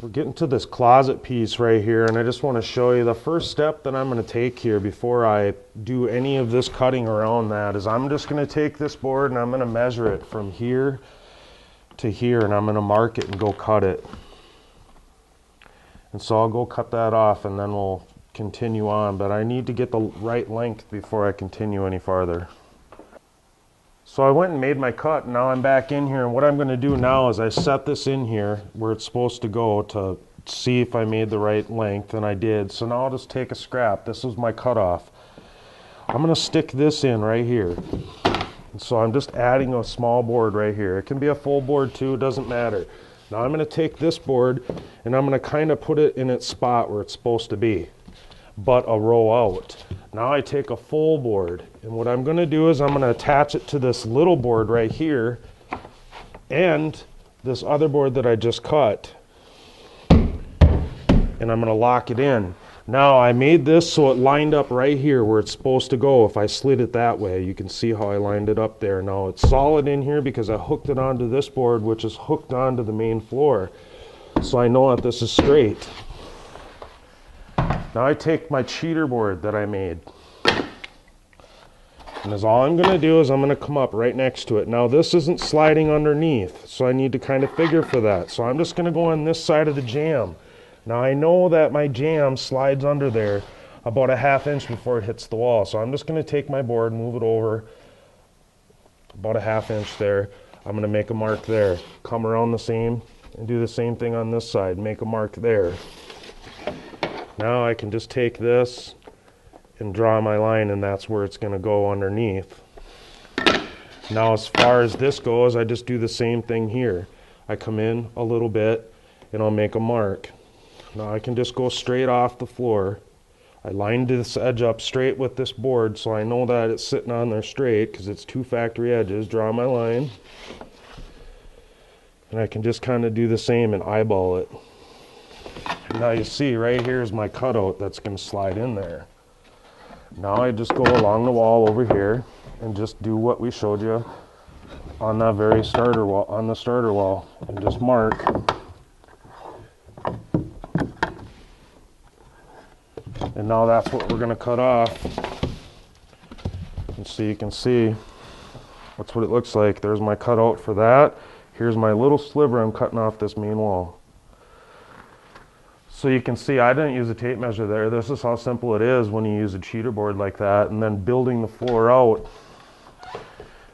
We're getting to this closet piece right here, and I just want to show you the first step that I'm going to take here before I do any of this cutting around that is I'm just going to take this board and I'm going to measure it from here to here, and I'm going to mark it and go cut it. And so I'll go cut that off and then we'll continue on, but I need to get the right length before I continue any farther. So I went and made my cut, and now I'm back in here, and what I'm going to do now is I set this in here where it's supposed to go to see if I made the right length, and I did. So now I'll just take a scrap. This is my cutoff. I'm going to stick this in right here. And so I'm just adding a small board right here. It can be a full board too, it doesn't matter. Now I'm going to take this board and I'm going to kind of put it in its spot where it's supposed to be, but a row out. Now I take a full board, and what I'm going to do is I'm going to attach it to this little board right here and this other board that I just cut, and I'm going to lock it in. Now I made this so it lined up right here where it's supposed to go. If I slid it that way, you can see how I lined it up there. Now it's solid in here because I hooked it onto this board, which is hooked onto the main floor, so I know that this is straight. Now I take my cheater board that I made, and all I'm going to do is I'm going to come up right next to it. Now this isn't sliding underneath, so I need to kind of figure for that. So I'm just going to go on this side of the jamb. Now I know that my jamb slides under there about a ½ inch before it hits the wall. So I'm just going to take my board, move it over about a ½ inch there. I'm going to make a mark there. Come around the same and do the same thing on this side. Make a mark there. Now I can just take this and draw my line, and that's where it's going to go underneath. Now as far as this goes, I just do the same thing here. I come in a little bit and I'll make a mark. Now I can just go straight off the floor. I lined this edge up straight with this board, so I know that it's sitting on there straight because it's two factory edges. Draw my line, and I can just kind of do the same and eyeball it. Now you see right here is my cutout that's going to slide in there. Now I just go along the wall over here and just do what we showed you on that very starter wall, on the starter wall, and just mark. And now that's what we're going to cut off. And so you can see that's what it looks like. There's my cutout for that. Here's my little sliver I'm cutting off this main wall. So you can see I didn't use a tape measure there. This is how simple it is when you use a cheater board like that, and then building the floor out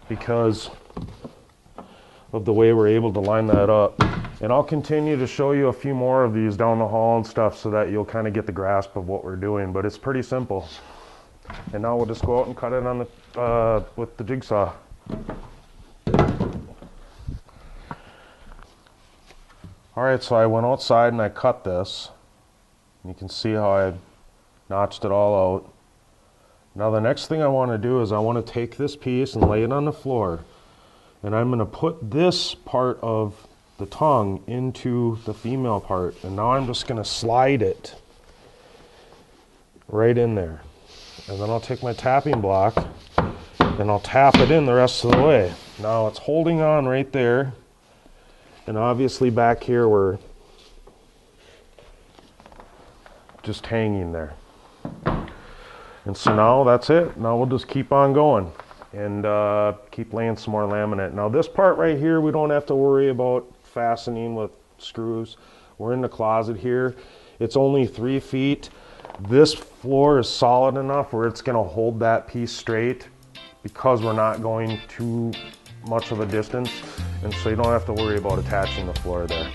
because of the way we're able to line that up. And I'll continue to show you a few more of these down the hall and stuff so that you'll kind of get the grasp of what we're doing, but it's pretty simple. And now we'll just go out and cut it on the with the jigsaw. Alright, so I went outside and I cut this. You can see how I notched it all out. Now the next thing I want to do is I want to take this piece and lay it on the floor. And I'm going to put this part of the tongue into the female part. And now I'm just going to slide it right in there. And then I'll take my tapping block and I'll tap it in the rest of the way. Now it's holding on right there. And obviously back here we're just hanging there. And so now that's it. Now we'll just keep on going and keep laying some more laminate. Now this part right here we don't have to worry about fastening with screws. We're in the closet here. It's only 3 feet. This floor is solid enough where it's going to hold that piece straight because we're not going too much of a distance, and so you don't have to worry about attaching the floor there.